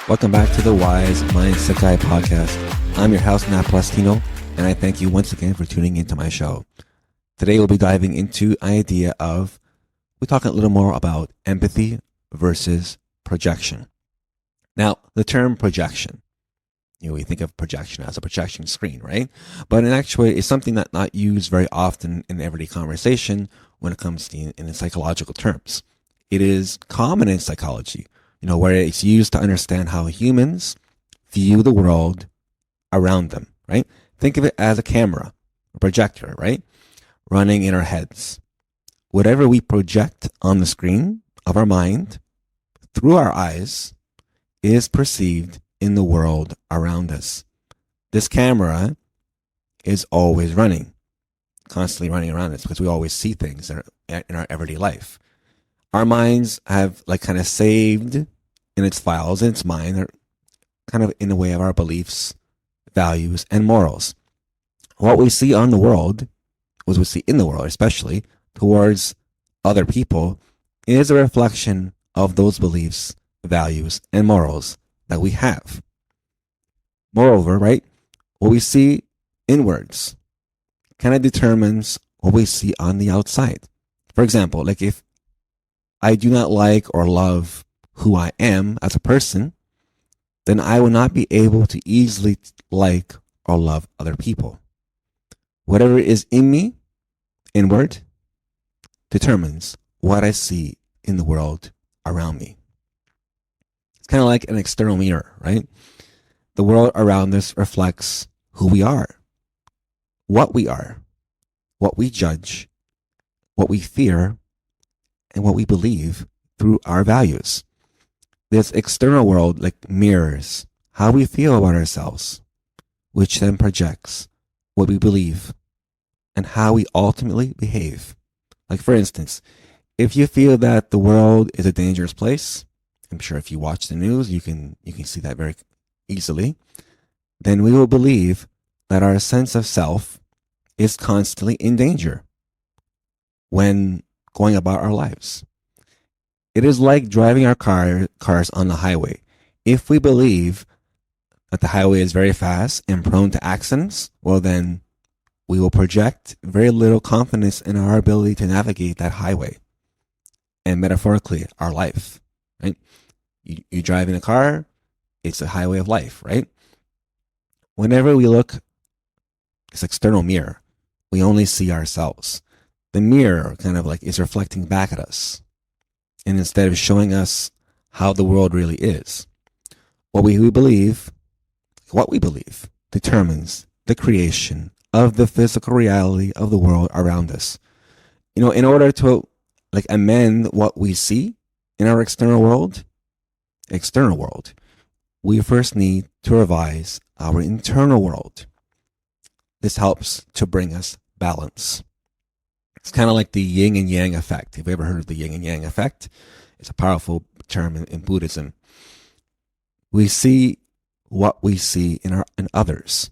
Welcome back to the Wise Mindset Guy podcast. I'm your host, Nat Plastino, and I thank you once again for tuning into my show. Today we'll be diving into the idea of, we're talking a little more about empathy versus projection. Now, the term projection, we think of projection as a projection screen, right? But in actuality, it's something that's not used very often in everyday conversation when it comes to in psychological terms. It is common in psychology, where it's used to understand how humans view the world around them, right? Think of it as a camera, a projector, right? Running in our heads. Whatever we project on the screen of our mind through our eyes is perceived in the world around us. This camera is always running, constantly running around us because we always see things in our everyday life. Our minds have kind of saved in its files, in its mind, or kind of in the way of our beliefs, values, and morals. What we see on the world, what we see in the world, especially towards other people, is a reflection of those beliefs, values, and morals that we have. Moreover, right, what we see inwards kind of determines what we see on the outside. For example, if I do not like or love who I am as a person, then I will not be able to easily like or love other people. Whatever is in me, inward, determines what I see in the world around me. It's kind of like an external mirror, right? The world around us reflects who we are, what we judge, what we fear, and what we believe through our values. This external world mirrors how we feel about ourselves, which then projects what we believe and how we ultimately behave. For instance, if you feel that the world is a dangerous place, I'm sure if you watch the news, you can see that very easily, then we will believe that our sense of self is constantly in danger when going about our lives. It is like driving our cars on the highway. If we believe that the highway is very fast and prone to accidents, well then we will project very little confidence in our ability to navigate that highway. And metaphorically, our life, right? You drive in a car, it's a highway of life, right? Whenever we look, this external mirror, we only see ourselves. The mirror kind of is reflecting back at us. And instead of showing us how the world really is, what we believe determines the creation of the physical reality of the world around us. In order to amend what we see in our external world, we first need to revise our internal world. This helps to bring us balance. It's kind of like the yin and yang effect. Have you ever heard of the yin and yang effect? It's a powerful term in Buddhism. We see what we see in others.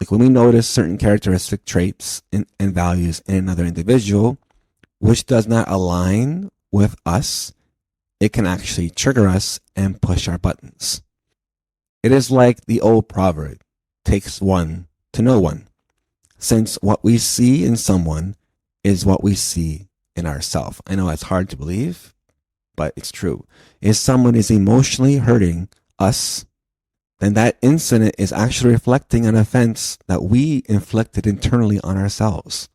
When we notice certain characteristic traits and values in another individual, which does not align with us, it can actually trigger us and push our buttons. It is like the old proverb, takes one to know one. Since what we see in someone is what we see in ourselves. I know it's hard to believe, but it's true. If someone is emotionally hurting us, then that incident is actually reflecting an offense that we inflicted internally on ourselves.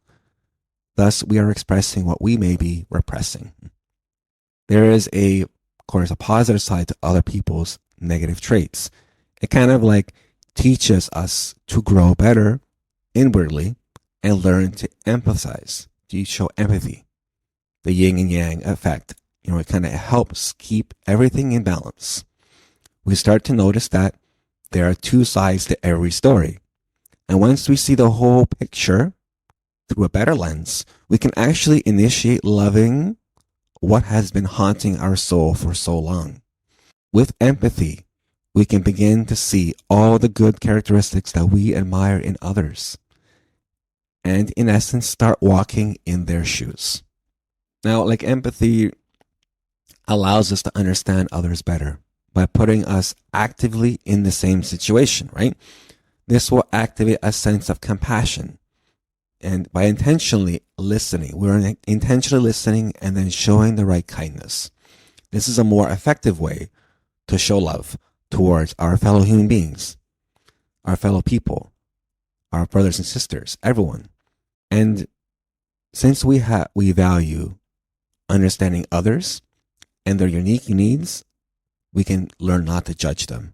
Thus, we are expressing what we may be repressing. There is of course, a positive side to other people's negative traits. It kind of teaches us to grow better inwardly and learn to empathize. You show empathy. The yin and yang effect, it kind of helps keep everything in balance. We start to notice that there are two sides to every story. And once we see the whole picture through a better lens, we can actually initiate loving what has been haunting our soul for so long. With empathy, we can begin to see all the good characteristics that we admire in others, and in essence, start walking in their shoes. Now, empathy allows us to understand others better. by putting us actively in the same situation, right? This will activate a sense of compassion. And by intentionally listening, we're intentionally listening and then showing the right kindness. This is a more effective way to show love towards our fellow human beings, our fellow people, our brothers and sisters, everyone. And since we value understanding others and their unique needs, we can learn not to judge them.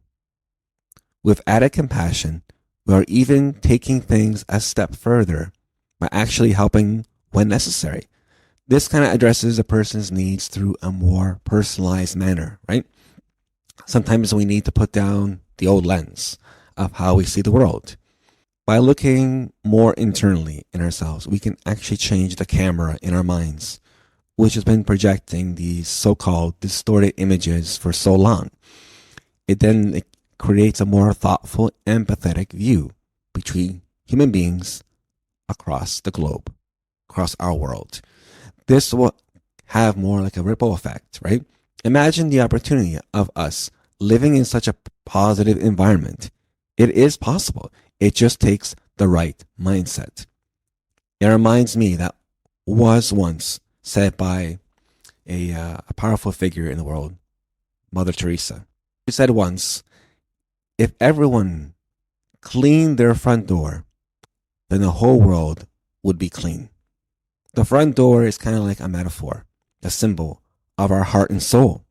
With added compassion, we are even taking things a step further by actually helping when necessary. This kind of addresses a person's needs through a more personalized manner, right? Sometimes we need to put down the old lens of how we see the world. By looking more internally in ourselves, we can actually change the camera in our minds, which has been projecting these so-called distorted images for so long. It creates a more thoughtful, empathetic view between human beings across the globe, across our world. This will have more like a ripple effect, right? Imagine the opportunity of us living in such a positive environment. It is possible. It just takes the right mindset. It reminds me that was once said by a powerful figure in the world, Mother Teresa. She said once, if everyone cleaned their front door, then the whole world would be clean. The front door is kind of like a metaphor, a symbol of our heart and soul.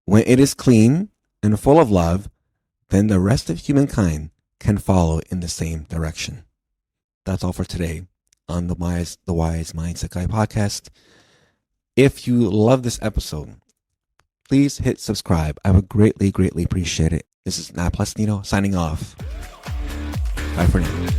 When it is clean and full of love, then the rest of humankind can follow in the same direction. That's all for today on the Wise Mindset Guy podcast. If you love this episode, please hit subscribe. I would greatly, greatly appreciate it. This is Nat Plastino signing off. Bye for now.